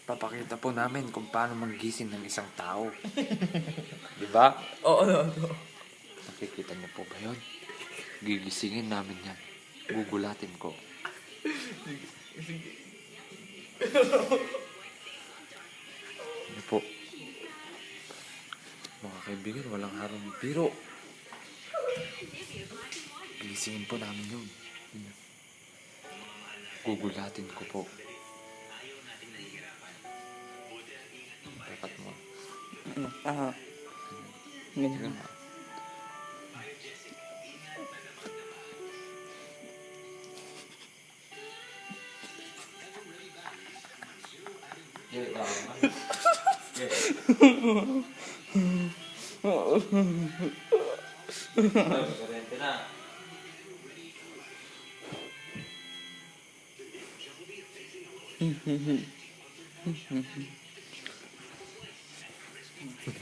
Papakita po namin kung paano maggising ng isang tao. Di ba? Oo. Nakikita niyo po ba yun? Gigisingin namin yan. Gugulatin ko. Ano po? Mga kaibigan, walang harang biro. Gigisingin po namin yun. Gugulatin ko po. Dapat mo. Sige Ganyan. na.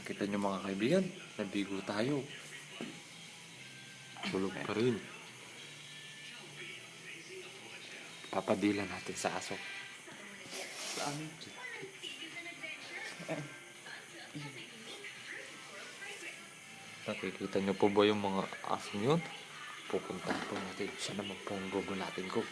Kita nyo mga kaibigan, nabigo tayo. Tulog pa rin. Papadila natin sa aso. Saan? Nakikita nyo po ba yung mga aso yun? Pupuntahan po natin. Siya naman po ang gugulatin ko.